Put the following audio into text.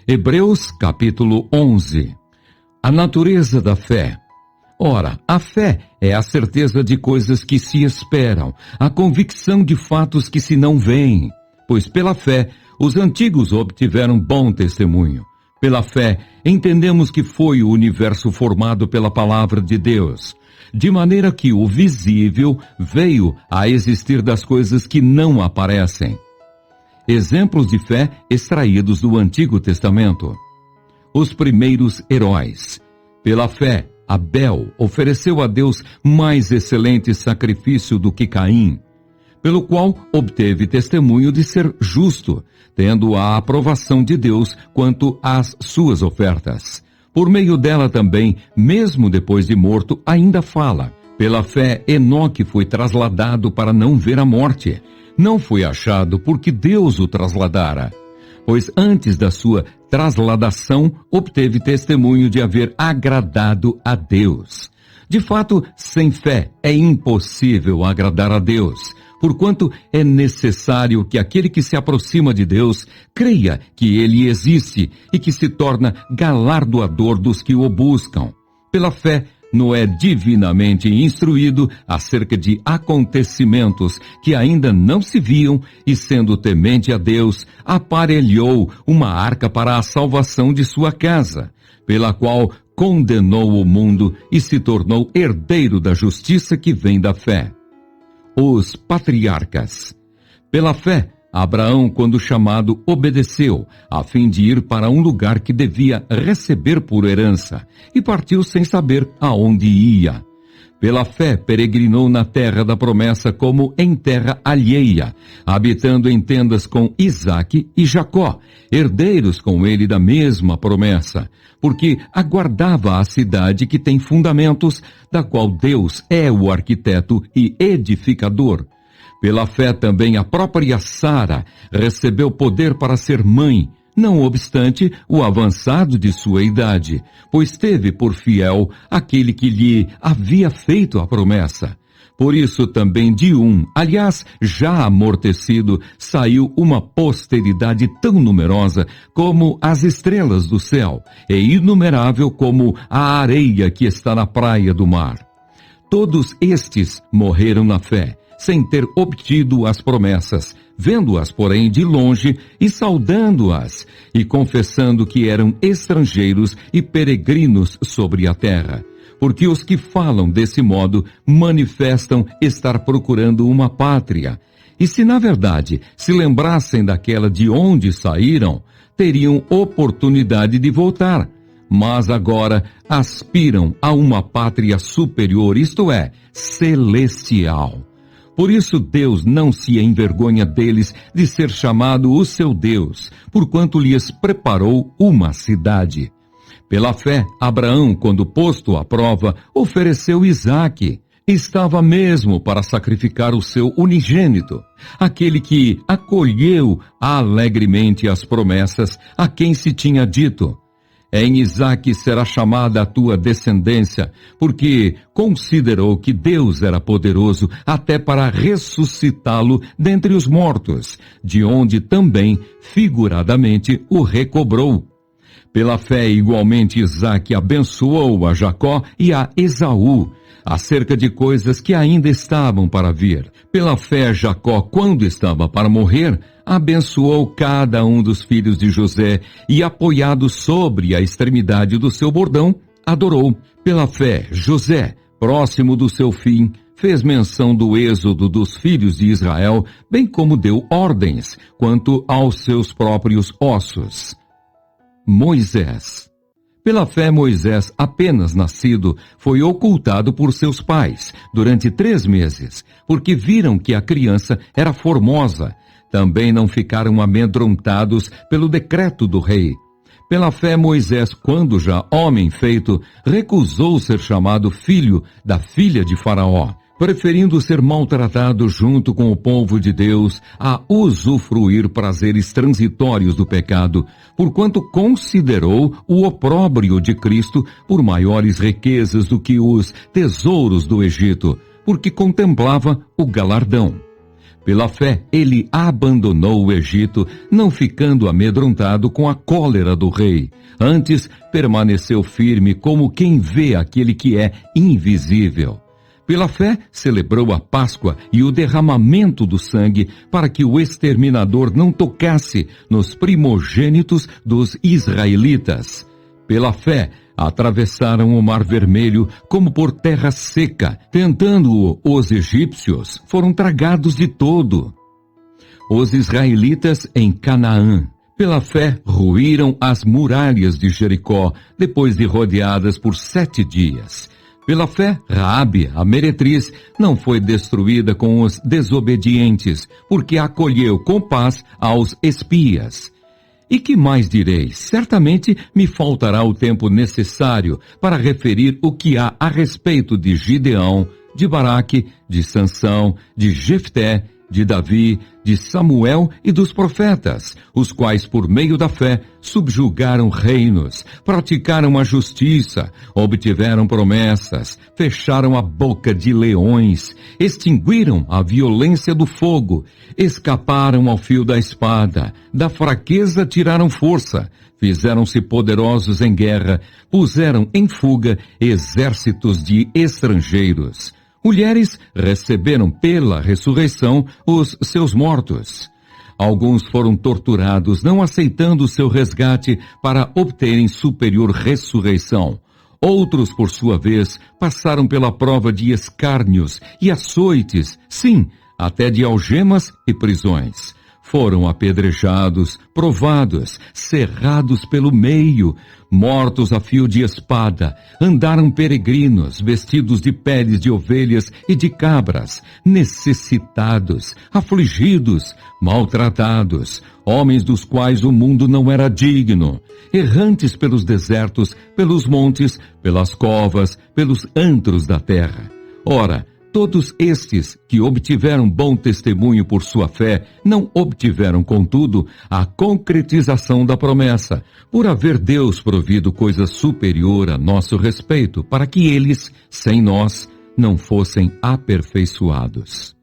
Hebreus capítulo 11. A natureza da fé. Ora, a fé é a certeza de coisas que se esperam, a convicção de fatos que se não veem. Pois pela fé, os antigos obtiveram bom testemunho. Pela fé, entendemos que foi o universo formado pela palavra de Deus, de maneira que o visível veio a existir das coisas que não aparecem. Exemplos de fé extraídos do Antigo Testamento. Os primeiros heróis. Pela fé, Abel ofereceu a Deus mais excelente sacrifício do que Caim, pelo qual obteve testemunho de ser justo, tendo a aprovação de Deus quanto às suas ofertas. Por meio dela também, mesmo depois de morto, ainda fala. Pela fé, Enoque foi trasladado para não ver a morte. Não foi achado porque Deus o trasladara, pois antes da sua trasladação obteve testemunho de haver agradado a Deus. De fato, sem fé é impossível agradar a Deus, porquanto é necessário que aquele que se aproxima de Deus creia que Ele existe e que se torna galardoador dos que o buscam. Pela fé, Noé, divinamente instruído acerca de acontecimentos que ainda não se viam e, sendo temente a Deus, aparelhou uma arca para a salvação de sua casa, pela qual condenou o mundo e se tornou herdeiro da justiça que vem da fé. Os patriarcas. Pela fé, Abraão, quando chamado, obedeceu, a fim de ir para um lugar que devia receber por herança, e partiu sem saber aonde ia. Pela fé, peregrinou na terra da promessa como em terra alheia, habitando em tendas com Isaque e Jacó, herdeiros com ele da mesma promessa, porque aguardava a cidade que tem fundamentos, da qual Deus é o arquiteto e edificador. Pela fé também a própria Sara recebeu poder para ser mãe, não obstante o avançado de sua idade, pois teve por fiel aquele que lhe havia feito a promessa. Por isso também de aliás, já amortecido, saiu uma posteridade tão numerosa como as estrelas do céu, e inumerável como a areia que está na praia do mar. Todos estes morreram na fé, sem ter obtido as promessas, vendo-as, porém, de longe e saudando-as, e confessando que eram estrangeiros e peregrinos sobre a terra. Porque os que falam desse modo manifestam estar procurando uma pátria. E se, na verdade, se lembrassem daquela de onde saíram, teriam oportunidade de voltar. Mas agora aspiram a uma pátria superior, isto é, celestial. Por isso Deus não se envergonha deles de ser chamado o seu Deus, porquanto lhes preparou uma cidade. Pela fé, Abraão, quando posto à prova, ofereceu Isaque. Estava mesmo para sacrificar o seu unigênito, aquele que acolheu alegremente as promessas a quem se tinha dito: em Isaque será chamada a tua descendência, porque considerou que Deus era poderoso até para ressuscitá-lo dentre os mortos, de onde também, figuradamente, o recobrou. Pela fé, igualmente, Isaque abençoou a Jacó e a Esaú, acerca de coisas que ainda estavam para vir. Pela fé, Jacó, quando estava para morrer, abençoou cada um dos filhos de José e, apoiado sobre a extremidade do seu bordão, adorou. Pela fé, José, próximo do seu fim, fez menção do êxodo dos filhos de Israel, bem como deu ordens quanto aos seus próprios ossos. Moisés. Pela fé, Moisés, apenas nascido, foi ocultado por seus pais durante 3 meses, porque viram que a criança era formosa. Também não ficaram amedrontados pelo decreto do rei. Pela fé, Moisés, quando já homem feito, recusou ser chamado filho da filha de Faraó, preferindo ser maltratado junto com o povo de Deus a usufruir prazeres transitórios do pecado, porquanto considerou o opróbrio de Cristo por maiores riquezas do que os tesouros do Egito, porque contemplava o galardão. Pela fé, ele abandonou o Egito, não ficando amedrontado com a cólera do rei. Antes, permaneceu firme como quem vê aquele que é invisível. Pela fé, celebrou a Páscoa e o derramamento do sangue para que o exterminador não tocasse nos primogênitos dos israelitas. Pela fé, atravessaram o Mar Vermelho como por terra seca. Tentando-o, os egípcios foram tragados de todo. Os israelitas em Canaã, pela fé, ruíram as muralhas de Jericó, depois de rodeadas por 7 dias. Pela fé, Raabe, a meretriz, não foi destruída com os desobedientes, porque acolheu com paz aos espias. E que mais direi? Certamente me faltará o tempo necessário para referir o que há a respeito de Gideão, de Baraque, de Sansão, de Jefté, de Davi, de Samuel e dos profetas, os quais por meio da fé subjugaram reinos, praticaram a justiça, obtiveram promessas, fecharam a boca de leões, extinguiram a violência do fogo, escaparam ao fio da espada, da fraqueza tiraram força, fizeram-se poderosos em guerra, puseram em fuga exércitos de estrangeiros. Mulheres receberam pela ressurreição os seus mortos. Alguns foram torturados, não aceitando seu resgate para obterem superior ressurreição. Outros, por sua vez, passaram pela prova de escárnios e açoites, sim, até de algemas e prisões. Foram apedrejados, provados, cerrados pelo meio, mortos a fio de espada, andaram peregrinos, vestidos de peles de ovelhas e de cabras, necessitados, afligidos, maltratados, homens dos quais o mundo não era digno, errantes pelos desertos, pelos montes, pelas covas, pelos antros da terra. Ora, todos estes que obtiveram bom testemunho por sua fé, não obtiveram, contudo, a concretização da promessa, por haver Deus provido coisa superior a nosso respeito, para que eles, sem nós, não fossem aperfeiçoados.